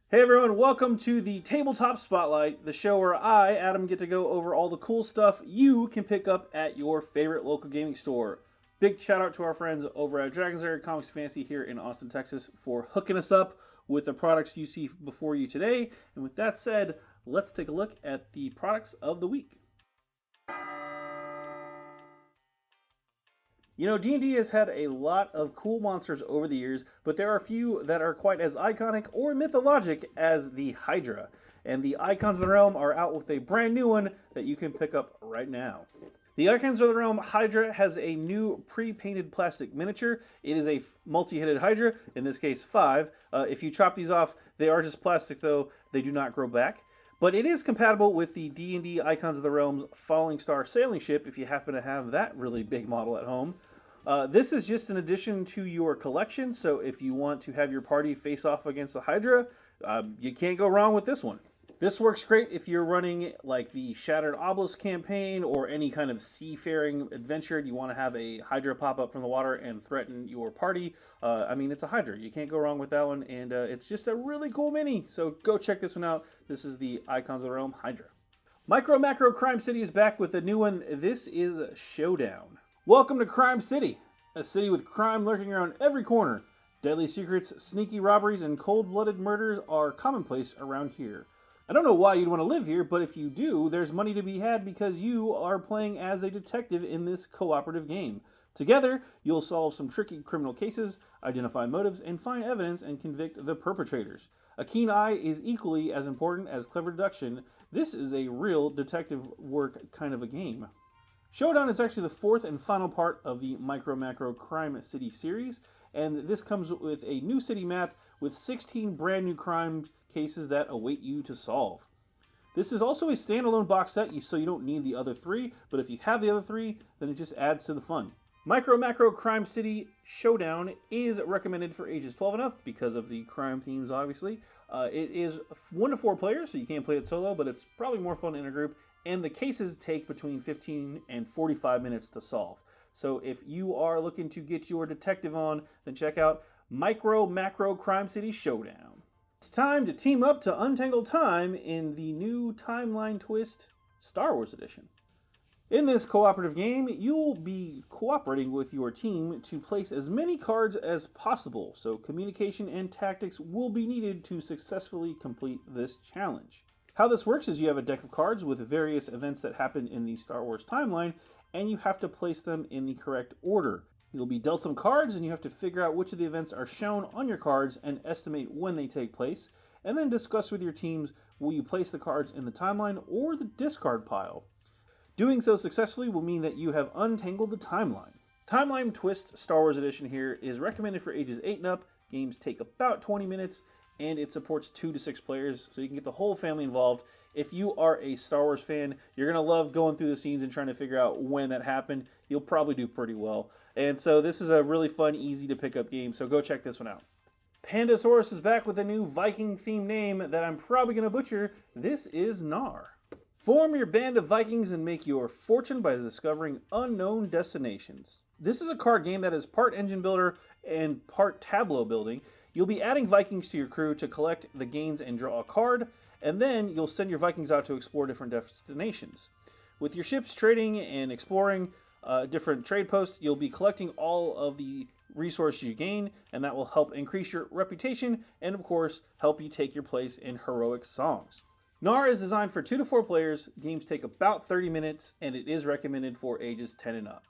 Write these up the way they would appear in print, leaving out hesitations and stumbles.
Hey everyone, welcome to the Tabletop Spotlight, the show where I, Adam, get to go over all the cool stuff you can pick up at your favorite local gaming store. Big shout out to our friends over at Dragon's Lair Comics Fancy here in Austin, Texas for hooking us up with the products you see before you today. And with that said, let's take a look at the products of the week. You know, D&D has had a lot of cool monsters over the years, but there are a few that are quite as iconic or mythologic as the Hydra. And the Icons of the Realm are out with a brand new one that you can pick up right now. The Icons of the Realm Hydra has a new pre-painted plastic miniature. It is a multi-headed Hydra, in this case 5. If you chop these off, they are just plastic though, they do not grow back. But it is compatible with the D&D Icons of the Realm's Falling Star sailing ship if you happen to have that really big model at home. This is just an addition to your collection, so if you want to have your party face off against the Hydra, you can't go wrong with this one. This works great if you're running like the Shattered Obelisk campaign or any kind of seafaring adventure and you want to have a Hydra pop up from the water and threaten your party. It's a Hydra. You can't go wrong with that one, and it's just a really cool mini, so go check this one out. This is the Icons of the Realm Hydra. Micro Macro Crime City is back with a new one. This is Showdown. Welcome to Crime City, a city with crime lurking around every corner. Deadly secrets, sneaky robberies, and cold-blooded murders are commonplace around here. I don't know why you'd want to live here, but if you do, there's money to be had because you are playing as a detective in this cooperative game. Together, you'll solve some tricky criminal cases, identify motives, and find evidence and convict the perpetrators. A keen eye is equally as important as clever deduction. This is a real detective work kind of a game. Showdown is actually the fourth and final part of the Micro Macro Crime City series, and this comes with a new city map with 16 brand new crime cases that await you to solve. This is also a standalone box set, so you don't need the other 3, but if you have the other 3, then it just adds to the fun. Micro Macro Crime City Showdown is recommended for ages 12 and up because of the crime themes, obviously. It is 1 to 4 players, so you can't play it solo, but it's probably more fun in a group. And the cases take between 15 and 45 minutes to solve. So if you are looking to get your detective on, then check out Micro Macro Crime City Showdown. It's time to team up to untangle time in the new Timeline Twist Star Wars Edition. In this cooperative game, you'll be cooperating with your team to place as many cards as possible, so communication and tactics will be needed to successfully complete this challenge. How this works is you have a deck of cards with various events that happen in the Star Wars timeline, and you have to place them in the correct order. You'll be dealt some cards, and you have to figure out which of the events are shown on your cards and estimate when they take place, and then discuss with your teams will you place the cards in the timeline or the discard pile. Doing so successfully will mean that you have untangled the timeline. Timeline Twist Star Wars Edition here is recommended for ages 8 and up. Games take about 20 minutes, and it supports 2 to 6 players, so you can get the whole family involved. If you are a Star Wars fan, you're going to love going through the scenes and trying to figure out when that happened. You'll probably do pretty well. And so this is a really fun, easy to pick up game, so go check this one out. Pandasaurus is back with a new Viking-themed name that I'm probably going to butcher. This is Knarr. Form your band of Vikings and make your fortune by discovering unknown destinations. This is a card game that is part engine builder and part tableau building. You'll be adding Vikings to your crew to collect the gains and draw a card, and then you'll send your Vikings out to explore different destinations. With your ships trading and exploring different trade posts, you'll be collecting all of the resources you gain, and that will help increase your reputation and, of course, help you take your place in heroic songs. Knarr is designed for 2 to 4 players. Games take about 30 minutes, and it is recommended for ages 10 and up.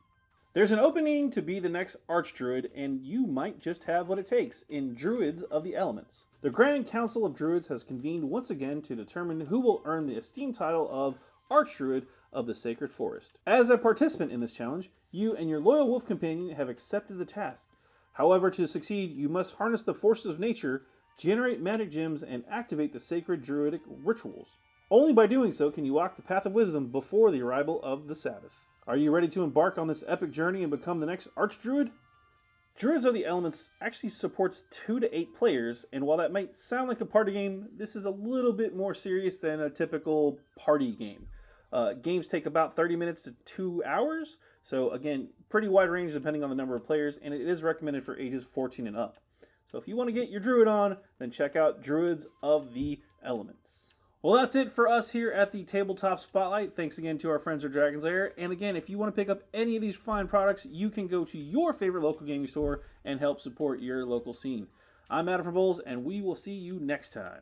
There's an opening to be the next Archdruid, and you might just have what it takes in Druids of the Elements. The Grand Council of Druids has convened once again to determine who will earn the esteemed title of Archdruid of the Sacred Forest. As a participant in this challenge, you and your loyal wolf companion have accepted the task. However, to succeed, you must harness the forces of nature, generate magic gems, and activate the sacred druidic rituals. Only by doing so can you walk the path of wisdom before the arrival of the Sabbath. Are you ready to embark on this epic journey and become the next Archdruid? Druids of the Elements actually supports 2 to 8 players, and while that might sound like a party game, this is a little bit more serious than a typical party game. Games take about 30 minutes to 2 hours, so again, pretty wide range depending on the number of players, and it is recommended for ages 14 and up. So if you want to get your Druid on, then check out Druids of the Elements. Well, that's it for us here at the Tabletop Spotlight. Thanks again to our friends at Dragon's Lair. And again, if you want to pick up any of these fine products, you can go to your favorite local gaming store and help support your local scene. I'm Adam from BoLS, and we will see you next time.